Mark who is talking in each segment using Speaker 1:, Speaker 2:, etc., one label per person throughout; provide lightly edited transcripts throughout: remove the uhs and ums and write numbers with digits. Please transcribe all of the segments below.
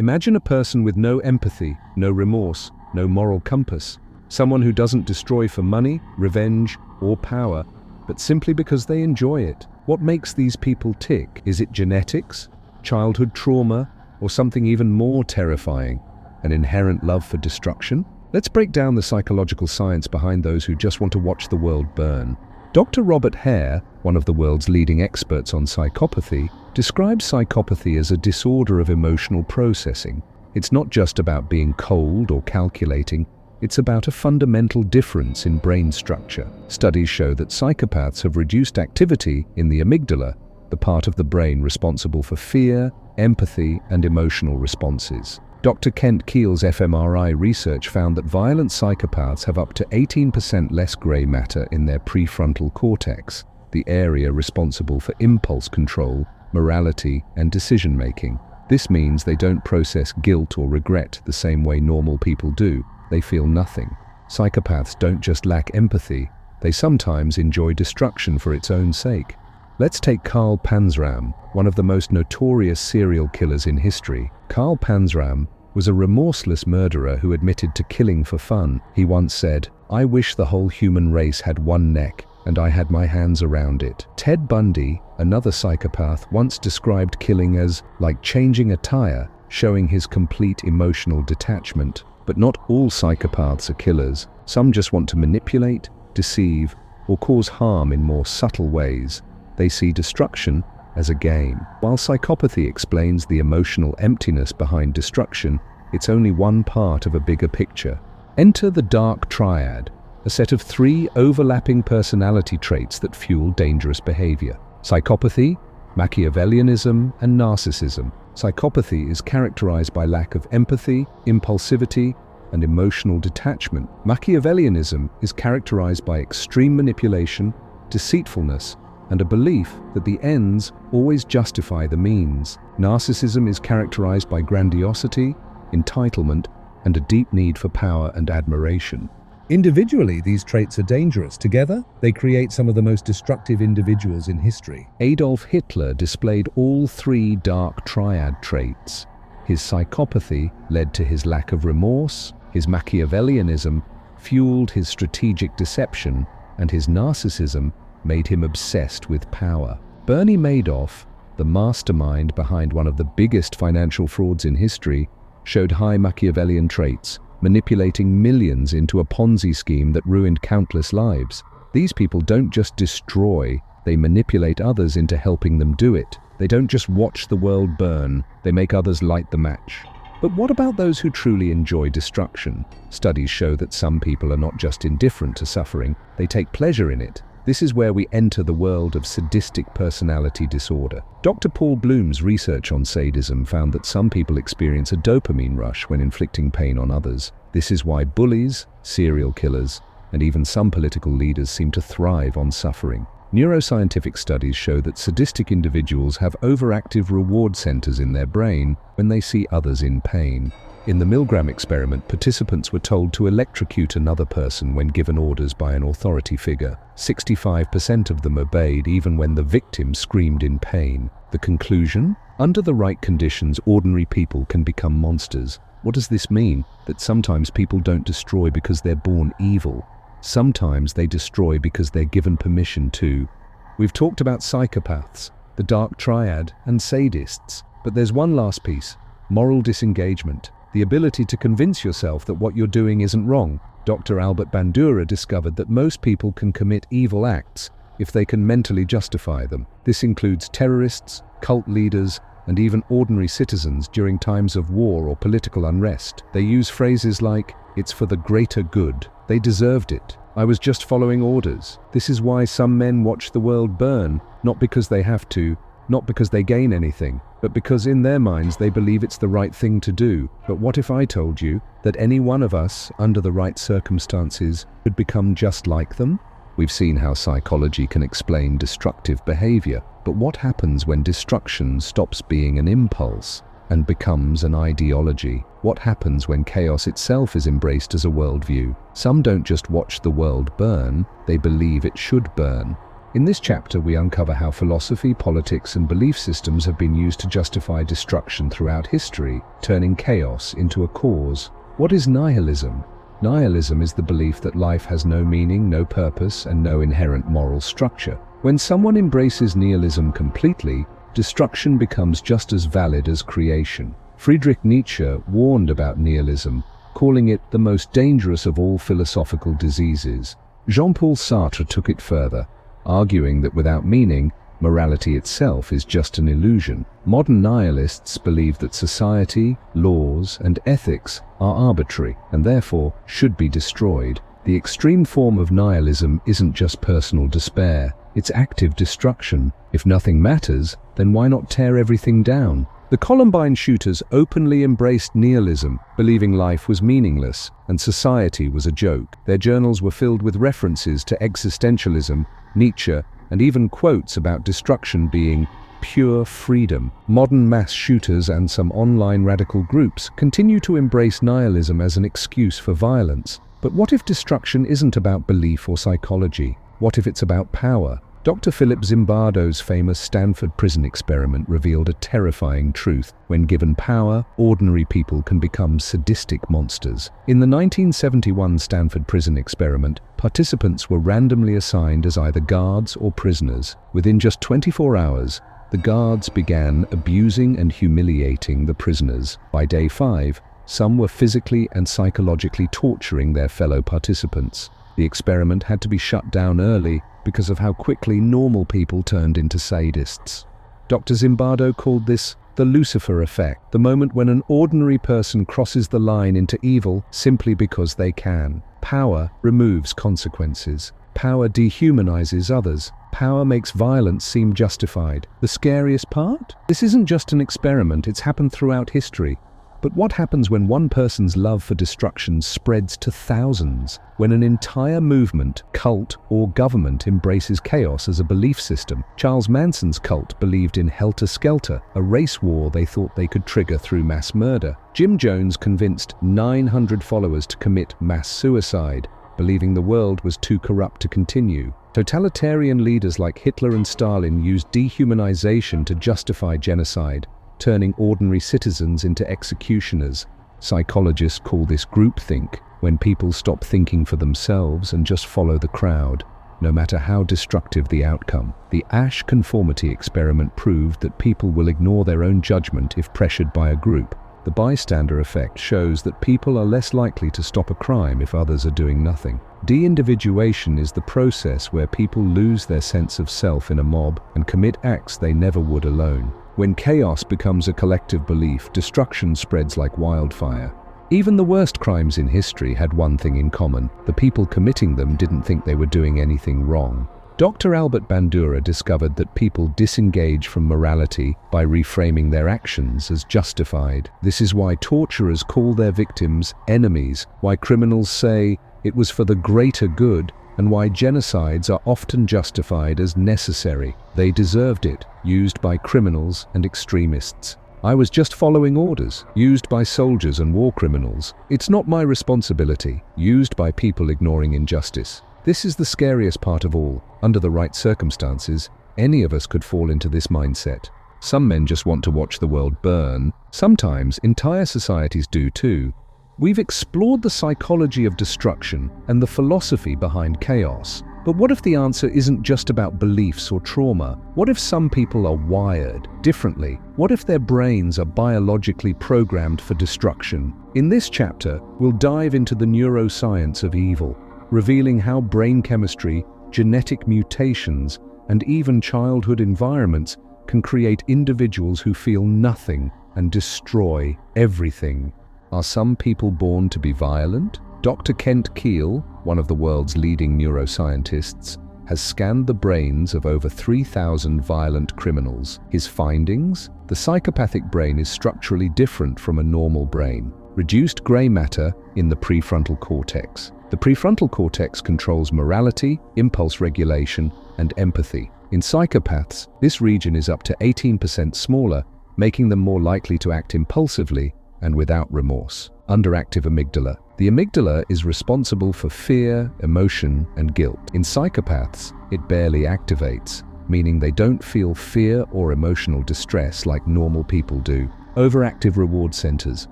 Speaker 1: Imagine a person with no empathy, no remorse, no moral compass. Someone who doesn't destroy for money, revenge, or power, but simply because they enjoy it. What makes these people tick? Is it genetics, childhood trauma, or something even more terrifying, an inherent love for destruction? Let's break down the psychological science behind those who just want to watch the world burn. Dr. Robert Hare, one of the world's leading experts on psychopathy, describes psychopathy as a disorder of emotional processing. It's not just about being cold or calculating, it's about a fundamental difference in brain structure. Studies show that psychopaths have reduced activity in the amygdala, the part of the brain responsible for fear, empathy, and emotional responses. Dr. Kent Keel's fMRI research found that violent psychopaths have up to 18% less gray matter in their prefrontal cortex, the area responsible for impulse control, morality, and decision-making. This means they don't process guilt or regret the same way normal people do. They feel nothing. Psychopaths don't just lack empathy, they sometimes enjoy destruction for its own sake. Let's take Karl Panzram, one of the most notorious serial killers in history. Karl Panzram was a remorseless murderer who admitted to killing for fun. He once said, "I wish the whole human race had one neck, and I had my hands around it." Ted Bundy, another psychopath, once described killing as like changing a tire, showing his complete emotional detachment. But not all psychopaths are killers. Some just want to manipulate, deceive, or cause harm in more subtle ways. They see destruction as a game. While psychopathy explains the emotional emptiness behind destruction, it's only one part of a bigger picture. Enter the Dark Triad, a set of 3 overlapping personality traits that fuel dangerous behavior: psychopathy, Machiavellianism, and narcissism. Psychopathy is characterized by lack of empathy, impulsivity, and emotional detachment. Machiavellianism is characterized by extreme manipulation, deceitfulness, and a belief that the ends always justify the means. Narcissism is characterized by grandiosity, entitlement, and a deep need for power and admiration. Individually, these traits are dangerous. Together, they create some of the most destructive individuals in history. Adolf Hitler displayed all 3 Dark Triad traits. His psychopathy led to his lack of remorse, his Machiavellianism fueled his strategic deception, and his narcissism made him obsessed with power. Bernie Madoff, the mastermind behind one of the biggest financial frauds in history, showed high Machiavellian traits, manipulating millions into a Ponzi scheme that ruined countless lives. These people don't just destroy, they manipulate others into helping them do it. They don't just watch the world burn, they make others light the match. But what about those who truly enjoy destruction? Studies show that some people are not just indifferent to suffering, they take pleasure in it. This is where we enter the world of sadistic personality disorder. Dr. Paul Bloom's research on sadism found that some people experience a dopamine rush when inflicting pain on others. This is why bullies, serial killers, and even some political leaders seem to thrive on suffering. Neuroscientific studies show that sadistic individuals have overactive reward centers in their brain when they see others in pain. In the Milgram experiment, participants were told to electrocute another person when given orders by an authority figure. 65% of them obeyed even when the victim screamed in pain. The conclusion? Under the right conditions, ordinary people can become monsters. What does this mean? That sometimes people don't destroy because they're born evil. Sometimes they destroy because they're given permission to. We've talked about psychopaths, the Dark Triad, and sadists. But there's one last piece: moral disengagement. The ability to convince yourself that what you're doing isn't wrong. Dr. Albert Bandura discovered that most people can commit evil acts if they can mentally justify them. This includes terrorists, cult leaders, and even ordinary citizens during times of war or political unrest. They use phrases like, "It's for the greater good," "They deserved it," "I was just following orders." This is why some men watch the world burn, not because they have to, not because they gain anything, but because in their minds they believe it's the right thing to do. But what if I told you that any one of us, under the right circumstances, could become just like them? We've seen how psychology can explain destructive behavior, but what happens when destruction stops being an impulse and becomes an ideology? What happens when chaos itself is embraced as a worldview? Some don't just watch the world burn, they believe it should burn. In this chapter, we uncover how philosophy, politics, and belief systems have been used to justify destruction throughout history, turning chaos into a cause. What is nihilism? Nihilism is the belief that life has no meaning, no purpose, and no inherent moral structure. When someone embraces nihilism completely, destruction becomes just as valid as creation. Friedrich Nietzsche warned about nihilism, calling it the most dangerous of all philosophical diseases. Jean-Paul Sartre took it further, arguing that without meaning, morality itself is just an illusion. Modern nihilists believe that society, laws, and ethics are arbitrary and therefore should be destroyed. The extreme form of nihilism isn't just personal despair, it's active destruction. If nothing matters, then why not tear everything down? The Columbine shooters openly embraced nihilism, believing life was meaningless and society was a joke. Their journals were filled with references to existentialism, Nietzsche, and even quotes about destruction being pure freedom. Modern mass shooters and some online radical groups continue to embrace nihilism as an excuse for violence. But what if destruction isn't about belief or psychology? What if it's about power? Dr. Philip Zimbardo's famous Stanford prison experiment revealed a terrifying truth. When given power, ordinary people can become sadistic monsters. In the 1971 Stanford prison experiment, participants were randomly assigned as either guards or prisoners. Within just 24 hours, the guards began abusing and humiliating the prisoners. By day 5, some were physically and psychologically torturing their fellow participants. The experiment had to be shut down early because of how quickly normal people turned into sadists. Dr. Zimbardo called this the Lucifer effect, the moment when an ordinary person crosses the line into evil simply because they can. Power removes consequences. Power dehumanizes others. Power makes violence seem justified. The scariest part? This isn't just an experiment, it's happened throughout history. But what happens when one person's love for destruction spreads to thousands? When an entire movement, cult, or government embraces chaos as a belief system? Charles Manson's cult believed in helter-skelter, a race war they thought they could trigger through mass murder. Jim Jones convinced 900 followers to commit mass suicide, believing the world was too corrupt to continue. Totalitarian leaders like Hitler and Stalin used dehumanization to justify genocide, turning ordinary citizens into executioners. Psychologists call this groupthink, when people stop thinking for themselves and just follow the crowd, no matter how destructive the outcome. The Asch conformity experiment proved that people will ignore their own judgment if pressured by a group. The bystander effect shows that people are less likely to stop a crime if others are doing nothing. De-individuation is the process where people lose their sense of self in a mob and commit acts they never would alone. When chaos becomes a collective belief, destruction spreads like wildfire. Even the worst crimes in history had one thing in common: the people committing them didn't think they were doing anything wrong. Dr. Albert Bandura discovered that people disengage from morality by reframing their actions as justified. This is why torturers call their victims enemies, why criminals say it was for the greater good, and why genocides are often justified as necessary. They deserved it, used by criminals and extremists. I was just following orders, used by soldiers and war criminals. It's not my responsibility, used by people ignoring injustice. This is the scariest part of all. Under the right circumstances, any of us could fall into this mindset. Some men just want to watch the world burn. Sometimes entire societies do too. We've explored the psychology of destruction and the philosophy behind chaos. But what if the answer isn't just about beliefs or trauma? What if some people are wired differently? What if their brains are biologically programmed for destruction? In this chapter, we'll dive into the neuroscience of evil, revealing how brain chemistry, genetic mutations, and even childhood environments can create individuals who feel nothing and destroy everything. Are some people born to be violent? Dr. Kent Keel, one of the world's leading neuroscientists, has scanned the brains of over 3,000 violent criminals. His findings? The psychopathic brain is structurally different from a normal brain. Reduced gray matter in the prefrontal cortex. The prefrontal cortex controls morality, impulse regulation, and empathy. In psychopaths, this region is up to 18% smaller, making them more likely to act impulsively and without remorse. Underactive amygdala. The amygdala is responsible for fear, emotion, and guilt. In psychopaths, it barely activates, meaning they don't feel fear or emotional distress like normal people do. Overactive reward centers.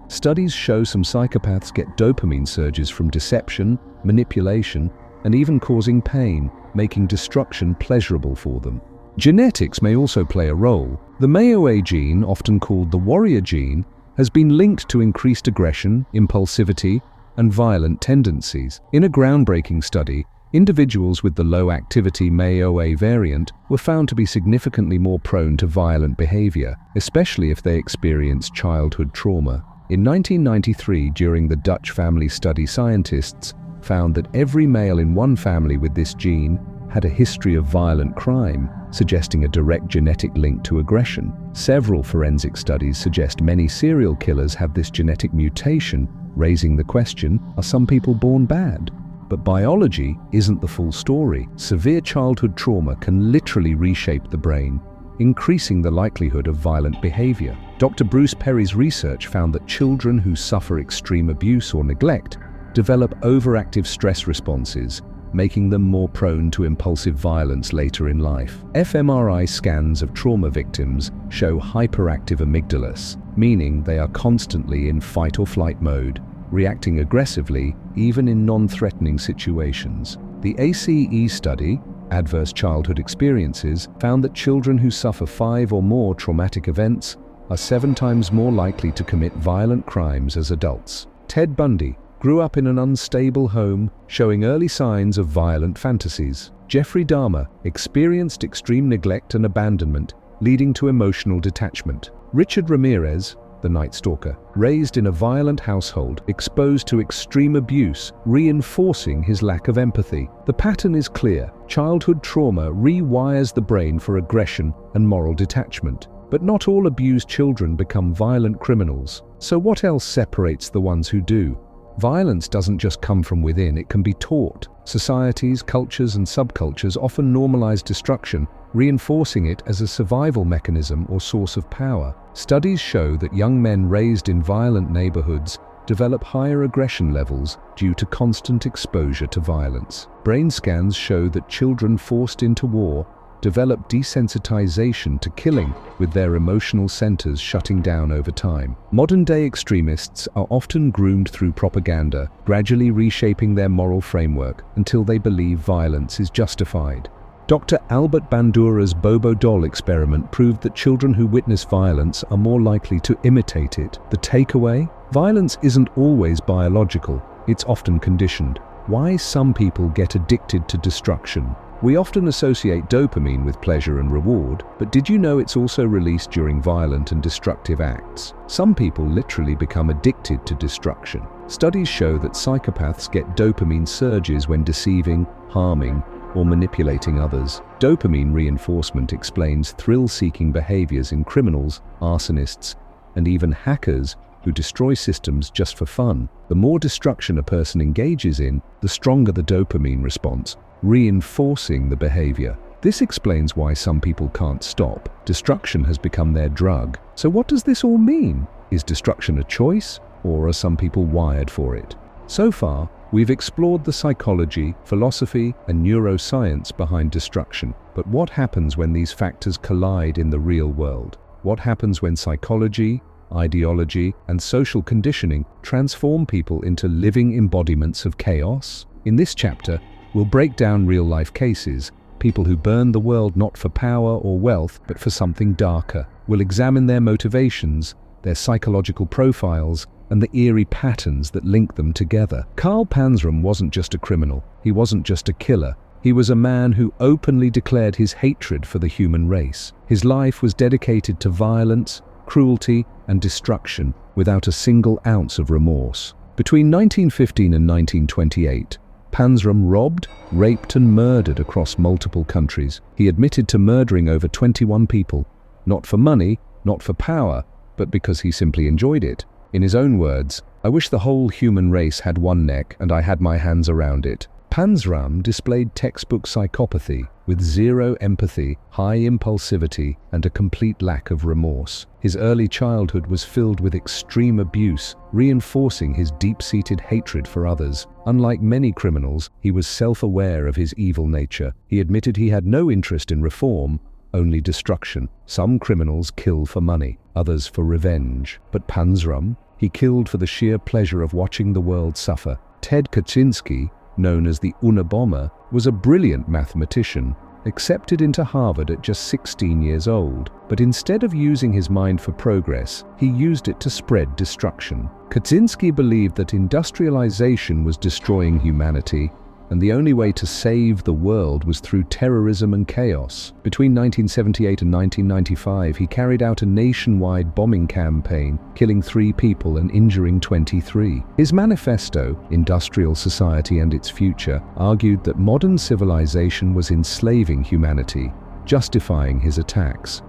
Speaker 1: Studies show some psychopaths get dopamine surges from deception, manipulation, and even causing pain, making destruction pleasurable for them. Genetics may also play a role. The MAOA gene, often called the warrior gene, has been linked to increased aggression, impulsivity, and violent tendencies. In a groundbreaking study, individuals with the low-activity MAOA variant were found to be significantly more prone to violent behavior, especially if they experienced childhood trauma. In 1993, during the Dutch family study, scientists found that every male in one family with this gene had a history of violent crime, suggesting a direct genetic link to aggression. Several forensic studies suggest many serial killers have this genetic mutation, raising the question, are some people born bad? But biology isn't the full story. Severe childhood trauma can literally reshape the brain, increasing the likelihood of violent behavior. Dr. Bruce Perry's research found that children who suffer extreme abuse or neglect develop overactive stress responses, making them more prone to impulsive violence later in life. fMRI scans of trauma victims show hyperactive amygdalas, meaning they are constantly in fight or flight mode, reacting aggressively even in non-threatening situations. The ACE study, Adverse Childhood Experiences, found that children who suffer 5 or more traumatic events are 7 times more likely to commit violent crimes as adults. Ted Bundy grew up in an unstable home, showing early signs of violent fantasies. Jeffrey Dahmer experienced extreme neglect and abandonment, leading to emotional detachment. Richard Ramirez, the Night Stalker, raised in a violent household, exposed to extreme abuse, reinforcing his lack of empathy. The pattern is clear. Childhood trauma rewires the brain for aggression and moral detachment. But not all abused children become violent criminals. So what else separates the ones who do? Violence doesn't just come from within, it can be taught. Societies, cultures, and subcultures often normalize destruction, reinforcing it as a survival mechanism or source of power. Studies show that young men raised in violent neighborhoods develop higher aggression levels due to constant exposure to violence. Brain scans show that children forced into war develop desensitization to killing, with their emotional centers shutting down over time. Modern-day extremists are often groomed through propaganda, gradually reshaping their moral framework until they believe violence is justified. Dr. Albert Bandura's Bobo doll experiment proved that children who witness violence are more likely to imitate it. The takeaway? Violence isn't always biological, it's often conditioned. Why some people get addicted to destruction? We often associate dopamine with pleasure and reward, but did you know it's also released during violent and destructive acts? Some people literally become addicted to destruction. Studies show that psychopaths get dopamine surges when deceiving, harming, or manipulating others. Dopamine reinforcement explains thrill-seeking behaviors in criminals, arsonists, and even hackers who destroy systems just for fun. The more destruction a person engages in, the stronger the dopamine response, reinforcing the behavior. This explains why some people can't stop. Destruction has become their drug. So what does this all mean? Is destruction a choice, or are some people wired for it? So far, we've explored the psychology, philosophy, and neuroscience behind destruction. But what happens when these factors collide in the real world? What happens when psychology, ideology, and social conditioning transform people into living embodiments of chaos? In this chapter, we'll break down real-life cases, people who burn the world not for power or wealth, but for something darker. We'll examine their motivations, their psychological profiles, and the eerie patterns that link them together. Karl Panzram wasn't just a criminal. He wasn't just a killer. He was a man who openly declared his hatred for the human race. His life was dedicated to violence, cruelty, and destruction, without a single ounce of remorse. Between 1915 and 1928, Panzram robbed, raped, and murdered across multiple countries. He admitted to murdering over 21 people, not for money, not for power, but because he simply enjoyed it. In his own words, "I wish the whole human race had one neck and I had my hands around it." Panzram displayed textbook psychopathy, with zero empathy, high impulsivity, and a complete lack of remorse. His early childhood was filled with extreme abuse, reinforcing his deep-seated hatred for others. Unlike many criminals, he was self-aware of his evil nature. He admitted he had no interest in reform, only destruction. Some criminals kill for money, others for revenge. But Panzram, he killed for the sheer pleasure of watching the world suffer. Ted Kaczynski, known as the Unabomber, was a brilliant mathematician, accepted into Harvard at just 16 years old. But instead of using his mind for progress, he used it to spread destruction. Kaczynski believed that industrialization was destroying humanity, and the only way to save the world was through terrorism and chaos. Between 1978 and 1995, he carried out a nationwide bombing campaign, killing 3 people and injuring 23. His manifesto, Industrial Society and Its Future, argued that modern civilization was enslaving humanity, justifying his attacks.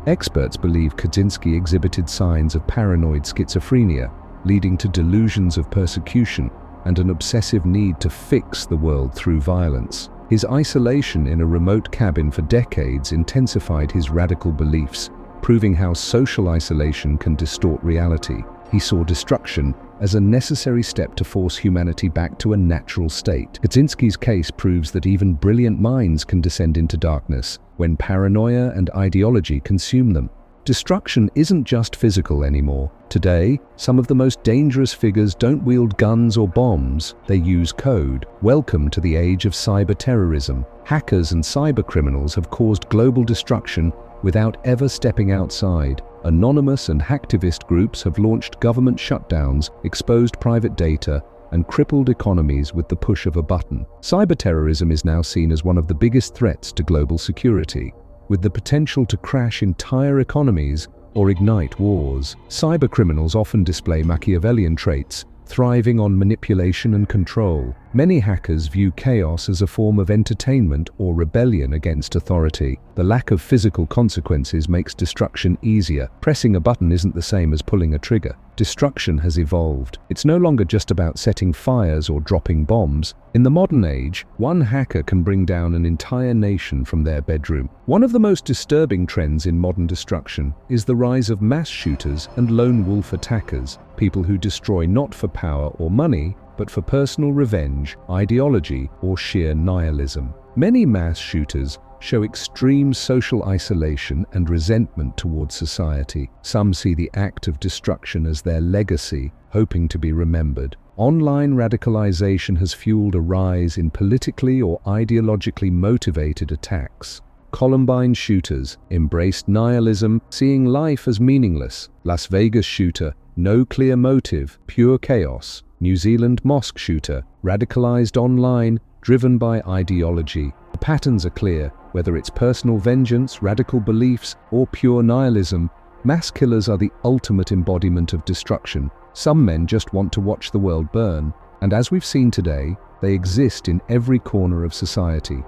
Speaker 1: Experts believe Kaczynski exhibited signs of paranoid schizophrenia, leading to delusions of persecution and an obsessive need to fix the world through violence. His isolation in a remote cabin for decades intensified his radical beliefs, proving how social isolation can distort reality. He saw destruction as a necessary step to force humanity back to a natural state. Kaczynski's case proves that even brilliant minds can descend into darkness when paranoia and ideology consume them. Destruction isn't just physical anymore. Today, some of the most dangerous figures don't wield guns or bombs, they use code. Welcome to the age of cyber terrorism. Hackers and cyber criminals have caused global destruction without ever stepping outside. Anonymous and hacktivist groups have launched government shutdowns, exposed private data, and crippled economies with the push of a button. Cyber terrorism is now seen as one of the biggest threats to global security, with the potential to crash entire economies or ignite wars. Cybercriminals often display Machiavellian traits, thriving on manipulation and control. Many hackers view chaos as a form of entertainment or rebellion against authority. The lack of physical consequences makes destruction easier. Pressing a button isn't the same as pulling a trigger. Destruction has evolved. It's no longer just about setting fires or dropping bombs. In the modern age, one hacker can bring down an entire nation from their bedroom. One of the most disturbing trends in modern destruction is the rise of mass shooters and lone wolf attackers, people who destroy not for power or money, but for personal revenge, ideology, or sheer nihilism. Many mass shooters show extreme social isolation and resentment towards society. Some see the act of destruction as their legacy, hoping to be remembered. Online radicalization has fueled a rise in politically or ideologically motivated attacks. Columbine shooters embraced nihilism, seeing life as meaningless. Las Vegas shooter, no clear motive, pure chaos. New Zealand mosque shooter, radicalized online, driven by ideology. The patterns are clear. Whether it's personal vengeance, radical beliefs, or pure nihilism, mass killers are the ultimate embodiment of destruction. Some men just want to watch the world burn, and as we've seen today, they exist in every corner of society.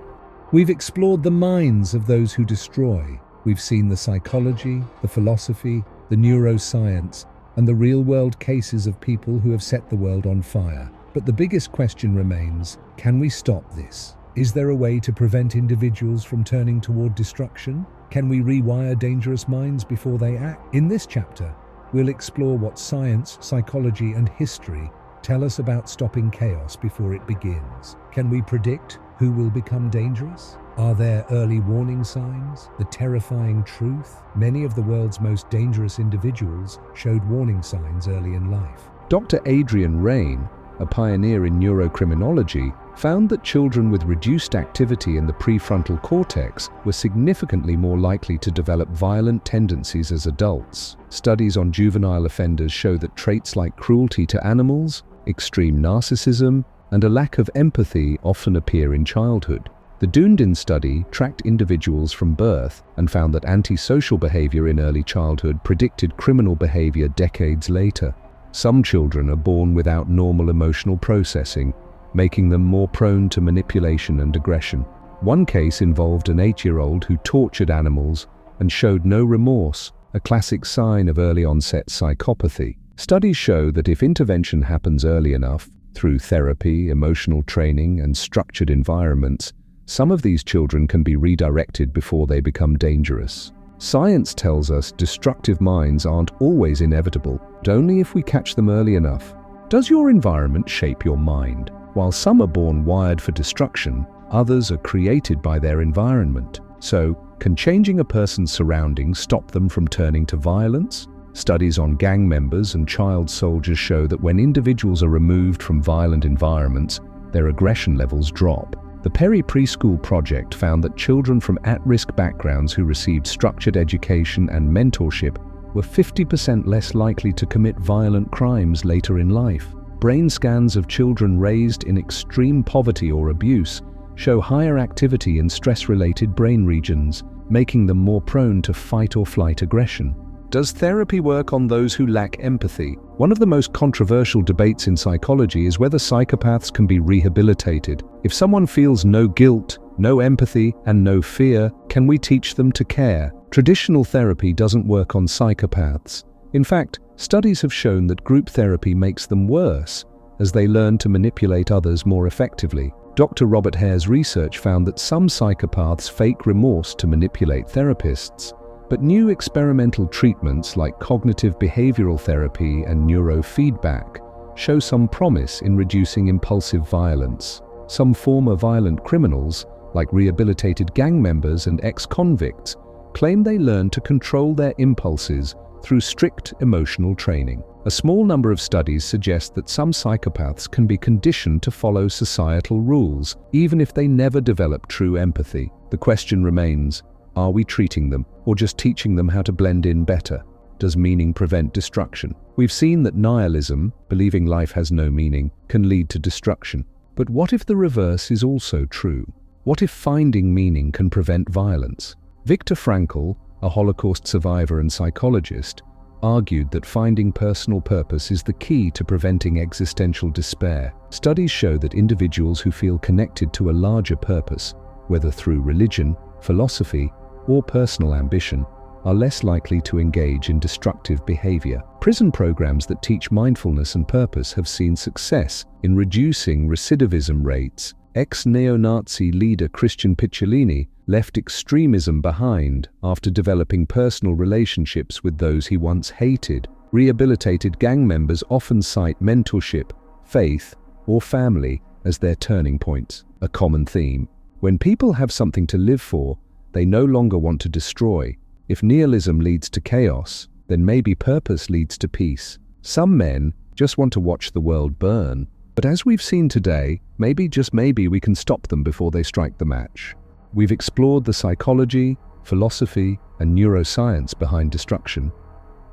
Speaker 2: We've explored the minds of those who destroy. We've seen the psychology, the philosophy, the neuroscience, and the real-world cases of people who have set the world on fire. But the biggest question remains, can we stop this? Is there a way to prevent individuals from turning toward destruction? Can we rewire dangerous minds before they act? In this chapter, we'll explore what science, psychology, and history tell us about stopping chaos before it begins. Can we predict who will become dangerous? Are there early warning signs? The terrifying truth? Many of the world's most dangerous individuals showed warning signs early in life.
Speaker 1: Dr. Adrian Raine, a pioneer in neurocriminology, found that children with reduced activity in the prefrontal cortex were significantly more likely to develop violent tendencies as adults. Studies on juvenile offenders show that traits like cruelty to animals, extreme narcissism, and a lack of empathy often appear in childhood. The Dunedin study tracked individuals from birth and found that antisocial behavior in early childhood predicted criminal behavior decades later. Some children are born without normal emotional processing, making them more prone to manipulation and aggression. One case involved an 8-year-old who tortured animals and showed no remorse, a classic sign of early-onset psychopathy. Studies show that if intervention happens early enough, Through therapy, emotional training, and structured environments, some of these children can be redirected before they become dangerous. Science tells us destructive minds aren't always inevitable, but only if we catch them early enough. Does your environment shape your mind? While some are born wired for destruction, others are created by their environment. So, can changing a person's surroundings stop them from turning to violence? Studies on gang members and child soldiers show that when individuals are removed from violent environments, their aggression levels drop. The Perry Preschool Project found that children from at-risk backgrounds who received structured education and mentorship were 50% less likely to commit violent crimes later in life. Brain scans of children raised in extreme poverty or abuse show higher activity in stress-related brain regions, making them more prone to fight-or-flight aggression. Does therapy work on those who lack empathy? One of the most controversial debates in psychology is whether psychopaths can be rehabilitated. If someone feels no guilt, no empathy, and no fear, can we teach them to care? Traditional therapy doesn't work on psychopaths. In fact, studies have shown that group therapy makes them worse, as they learn to manipulate others more effectively. Dr. Robert Hare's research found that some psychopaths fake remorse to manipulate therapists. But new experimental treatments like cognitive behavioral therapy and neurofeedback show some promise in reducing impulsive violence. Some former violent criminals, like rehabilitated gang members and ex-convicts, claim they learn to control their impulses through strict emotional training. A small number of studies suggest that some psychopaths can be conditioned to follow societal rules, even if they never develop true empathy. The question remains, are we treating them, or just teaching them how to blend in better? Does meaning prevent destruction? We've seen that nihilism, believing life has no meaning, can lead to destruction. But what if the reverse is also true? What if finding meaning can prevent violence? Viktor Frankl, a Holocaust survivor and psychologist, argued that finding personal purpose is the key to preventing existential despair. Studies show that individuals who feel connected to a larger purpose, whether through religion, philosophy, or personal ambition, are less likely to engage in destructive behavior. Prison programs that teach mindfulness and purpose have seen success in reducing recidivism rates. Ex-neo-Nazi leader Christian Picciolini left extremism behind after developing personal relationships with those he once hated. Rehabilitated gang members often cite mentorship, faith, or family as their turning points. A common theme: when people have something to live for, they no longer want to destroy. If nihilism leads to chaos, then maybe purpose leads to peace. Some men just want to watch the world burn. But as we've seen today, maybe, just maybe, we can stop them before they strike the match. We've explored the psychology, philosophy, and neuroscience behind destruction.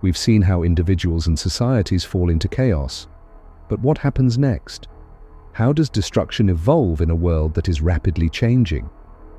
Speaker 1: We've seen how individuals and societies fall into chaos. But what happens next? How does destruction evolve in a world that is rapidly changing?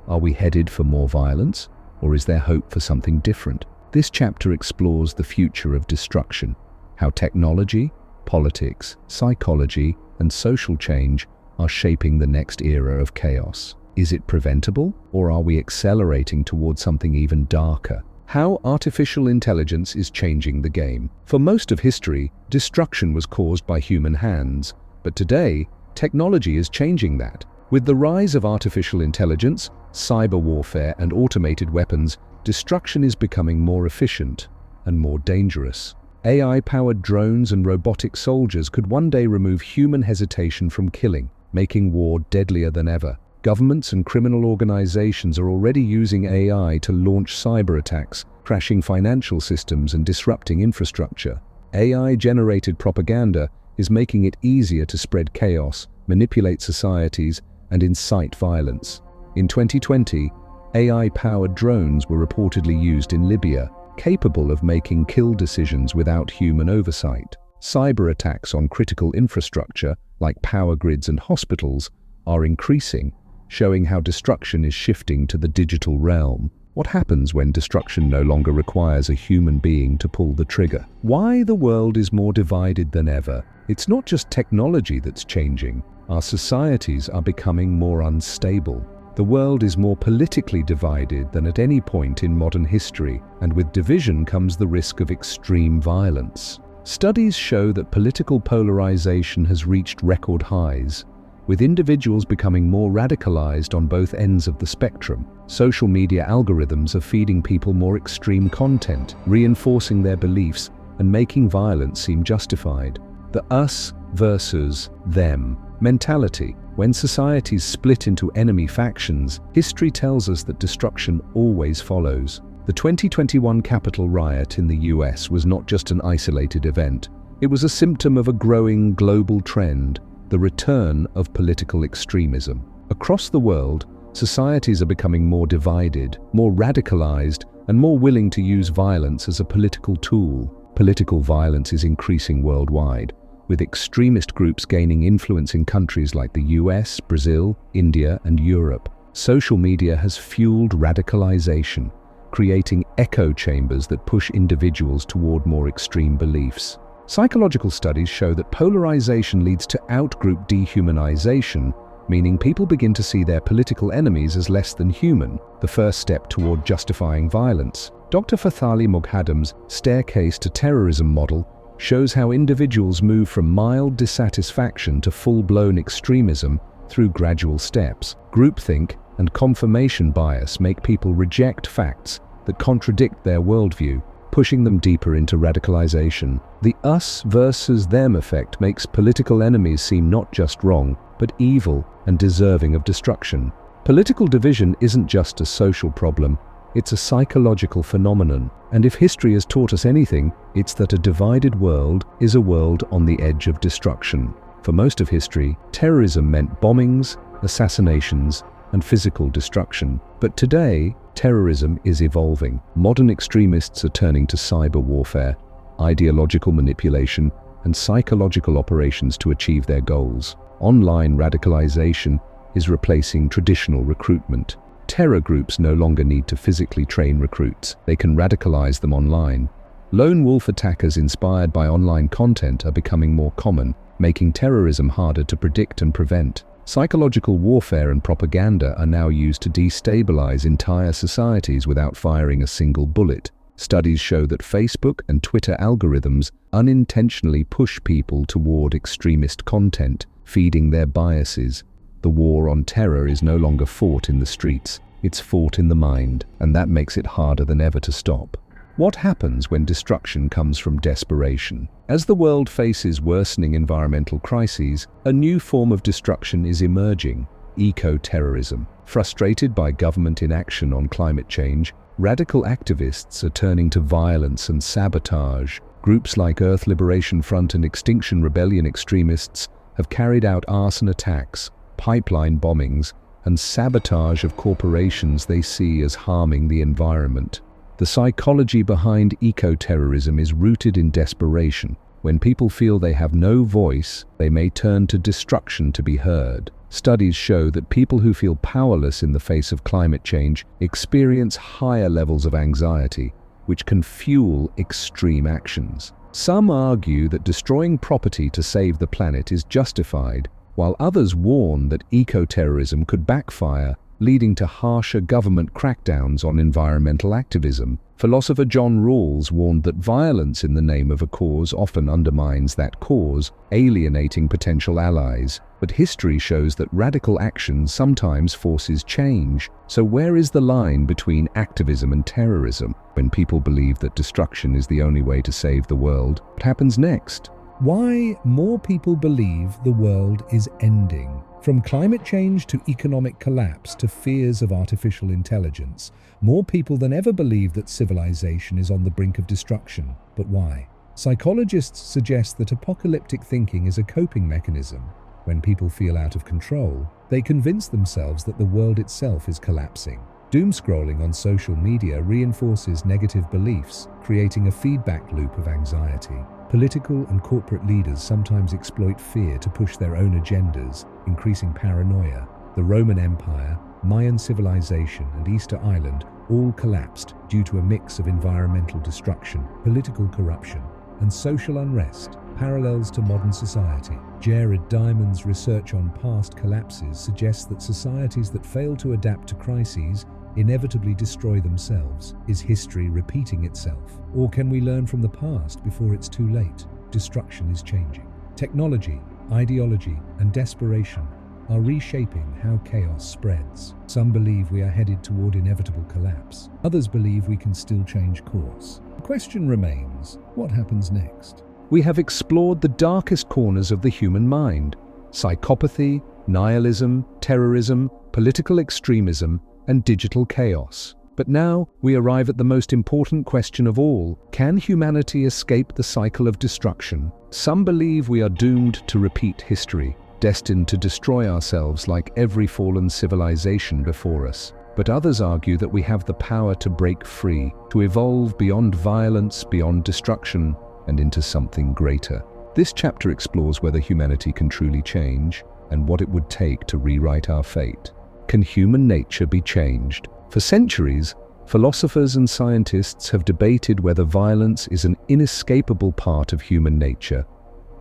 Speaker 1: Are we headed for more violence, or is there hope for something different? This chapter explores the future of destruction, how technology, politics, psychology, and social change are shaping the next era of chaos. Is it preventable, or are we accelerating towards something even darker? How artificial intelligence is changing the game. For most of history, destruction was caused by human hands, but today, technology is changing that. With the rise of artificial intelligence, cyber warfare, and automated weapons, destruction is becoming more efficient and more dangerous. AI-powered drones and robotic soldiers could one day remove human hesitation from killing, making war deadlier than ever. Governments and criminal organizations are already using AI to launch cyber attacks, crashing financial systems and disrupting infrastructure. AI-generated propaganda is making it easier to spread chaos, manipulate societies, and incite violence. In 2020, AI-powered drones were reportedly used in Libya, capable of making kill decisions without human oversight. Cyber attacks on critical infrastructure, like power grids and hospitals, are increasing, showing how destruction is shifting to the digital realm. What happens when destruction no longer requires a human being to pull the trigger? Why the world is more divided than ever? It's not just technology that's changing. Our societies are becoming more unstable. The world is more politically divided than at any point in modern history, and with division comes the risk of extreme violence. Studies show that political polarization has reached record highs, with individuals becoming more radicalized on both ends of the spectrum. Social media algorithms are feeding people more extreme content, reinforcing their beliefs and making violence seem justified. The us versus them mentality. When societies split into enemy factions, history tells us that destruction always follows. The 2021 Capitol riot in the US was not just an isolated event. It was a symptom of a growing global trend, the return of political extremism. Across the world, societies are becoming more divided, more radicalized, and more willing to use violence as a political tool. Political violence is increasing worldwide, with extremist groups gaining influence in countries like the US, Brazil, India, and Europe. Social media has fueled radicalization, creating echo chambers that push individuals toward more extreme beliefs. Psychological studies show that polarization leads to outgroup dehumanization, meaning people begin to see their political enemies as less than human, the first step toward justifying violence. Dr. Fathali Moghadam's staircase to terrorism model shows how individuals move from mild dissatisfaction to full-blown extremism through gradual steps. Groupthink and confirmation bias make people reject facts that contradict their worldview, pushing them deeper into radicalization. The us versus them effect makes political enemies seem not just wrong, but evil and deserving of destruction. Political division isn't just a social problem, it's a psychological phenomenon. And if history has taught us anything, it's that a divided world is a world on the edge of destruction. For most of history, terrorism meant bombings, assassinations, and physical destruction. But today, terrorism is evolving. Modern extremists are turning to cyber warfare, ideological manipulation, and psychological operations to achieve their goals. Online radicalization is replacing traditional recruitment. Terror groups no longer need to physically train recruits. They can radicalize them online. Lone wolf attackers inspired by online content are becoming more common, making terrorism harder to predict and prevent. Psychological warfare and propaganda are now used to destabilize entire societies without firing a single bullet. Studies show that Facebook and Twitter algorithms unintentionally push people toward extremist content, feeding their biases. The war on terror is no longer fought in the streets, it's fought in the mind, and that makes it harder than ever to stop. What happens when destruction comes from desperation? As the world faces worsening environmental crises, a new form of destruction is emerging: eco-terrorism. Frustrated by government inaction on climate change, radical activists are turning to violence and sabotage. Groups like Earth Liberation Front and Extinction Rebellion extremists have carried out arson attacks, pipeline bombings, and sabotage of corporations they see as harming the environment. The psychology behind eco-terrorism is rooted in desperation. When people feel they have no voice, they may turn to destruction to be heard. Studies show that people who feel powerless in the face of climate change experience higher levels of anxiety, which can fuel extreme actions. Some argue that destroying property to save the planet is justified, while others warn that eco-terrorism could backfire, leading to harsher government crackdowns on environmental activism. Philosopher John Rawls warned that violence in the name of a cause often undermines that cause, alienating potential allies. But history shows that radical action sometimes forces change. So where is the line between activism and terrorism? When people believe that destruction is the only way to save the world, what happens next?
Speaker 2: Why more people believe the world is ending. From climate change to economic collapse to fears of artificial intelligence, more people than ever believe that civilization is on the brink of destruction. But why? Psychologists suggest that apocalyptic thinking is a coping mechanism. When people feel out of control, they convince themselves that the world itself is collapsing. Doom scrolling on social media reinforces negative beliefs, creating a feedback loop of anxiety. Political and corporate leaders sometimes exploit fear to push their own agendas, increasing paranoia. The Roman Empire, Mayan civilization, and Easter Island all collapsed due to a mix of environmental destruction, political corruption, and social unrest. Parallels to modern society. Jared Diamond's research on past collapses suggests that societies that fail to adapt to crises inevitably destroy themselves. Is history repeating itself? Or can we learn from the past before it's too late? destruction is changing. Technology, ideology, and desperation are reshaping how chaos spreads. Some believe we are headed toward inevitable collapse. Others believe we can still change course. The question remains, what happens next?
Speaker 1: We have explored the darkest corners of the human mind: psychopathy, nihilism, terrorism, political extremism, and digital chaos. But now we arrive at the most important question of all: can humanity escape the cycle of destruction? Some believe we are doomed to repeat history, destined to destroy ourselves like every fallen civilization before us. But others argue that we have the power to break free, to evolve beyond violence, beyond destruction, and into something greater. This chapter explores whether humanity can truly change and what it would take to rewrite our fate. Can human nature be changed? For centuries, philosophers and scientists have debated whether violence is an inescapable part of human nature,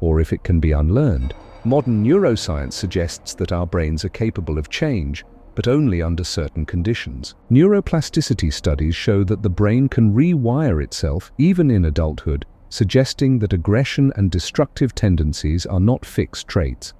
Speaker 1: or if it can be unlearned. Modern neuroscience suggests that our brains are capable of change, but only under certain conditions. Neuroplasticity studies show that the brain can rewire itself even in adulthood, suggesting that aggression and destructive tendencies are not fixed traits.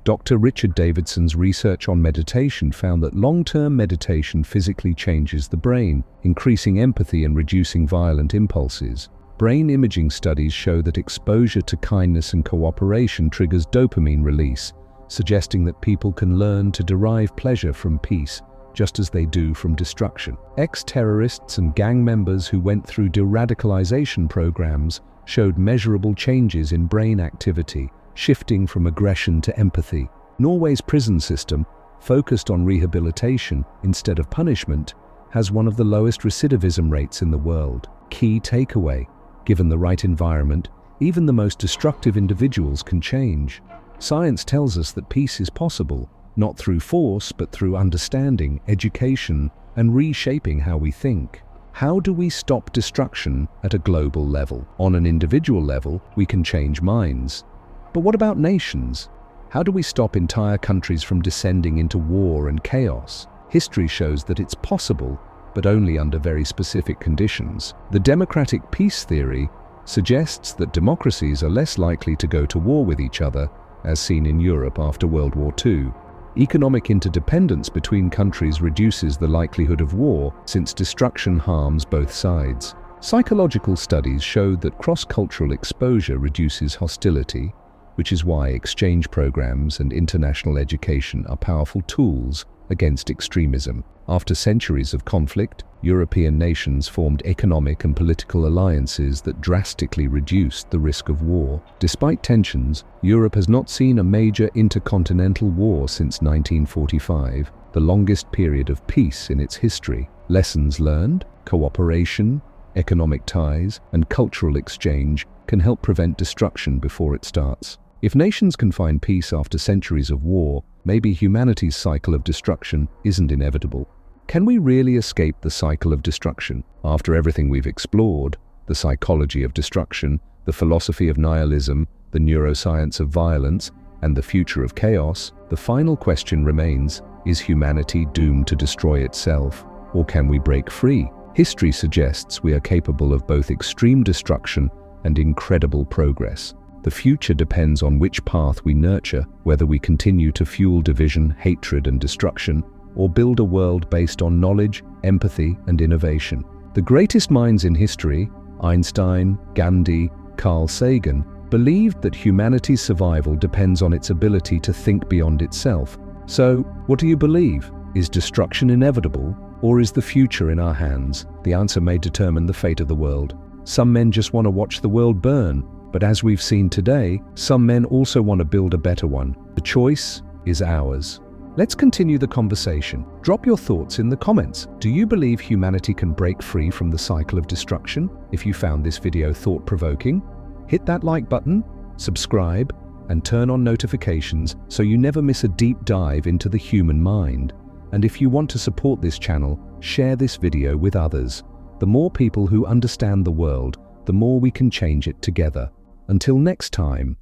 Speaker 1: Dr. Richard Davidson's research on meditation found that long-term meditation physically changes the brain, increasing empathy and reducing violent impulses. Brain imaging studies show that exposure to kindness and cooperation triggers dopamine release, suggesting that people can learn to derive pleasure from peace, just as they do from destruction. Ex-terrorists and gang members who went through de-radicalization programs showed measurable changes in brain activity, shifting from aggression to empathy. Norway's prison system, focused on rehabilitation instead of punishment, has one of the lowest recidivism rates in the world. Key takeaway: given the right environment, even the most destructive individuals can change. Science tells us that peace is possible, not through force, but through understanding, education, and reshaping how we think. How do we stop destruction at a global level? On an individual level, we can change minds. But what about nations? How do we stop entire countries from descending into war and chaos? History shows that it's possible, but only under very specific conditions. The democratic peace theory suggests that democracies are less likely to go to war with each other, as seen in Europe after World War II. Economic interdependence between countries reduces the likelihood of war, since destruction harms both sides. Psychological studies showed that cross-cultural exposure reduces hostility, which is why exchange programs and international education are powerful tools against extremism. After centuries of conflict, European nations formed economic and political alliances that drastically reduced the risk of war. Despite tensions, Europe has not seen a major intercontinental war since 1945, the longest period of peace in its history. Lessons learned, cooperation, economic ties, and cultural exchange can help prevent destruction before it starts. If nations can find peace after centuries of war, maybe humanity's cycle of destruction isn't inevitable. Can we really escape the cycle of destruction? After everything we've explored, the psychology of destruction, the philosophy of nihilism, the neuroscience of violence, and the future of chaos, the final question remains: is humanity doomed to destroy itself, or can we break free? History suggests we are capable of both extreme destruction and incredible progress. The future depends on which path we nurture, whether we continue to fuel division, hatred, and destruction, or build a world based on knowledge, empathy, and innovation. The greatest minds in history, Einstein, Gandhi, Carl Sagan, believed that humanity's survival depends on its ability to think beyond itself. So, what do you believe? Is destruction inevitable, or is the future in our hands? The answer may determine the fate of the world. Some men just want to watch the world burn, but as we've seen today, some men also want to build a better one. The choice is ours. Let's continue the conversation. Drop your thoughts in the comments. Do you believe humanity can break free from the cycle of destruction? If you found this video thought-provoking, hit that like button, subscribe, and turn on notifications so you never miss a deep dive into the human mind. And if you want to support this channel, share this video with others. The more people who understand the world, the more we can change it together. Until next time.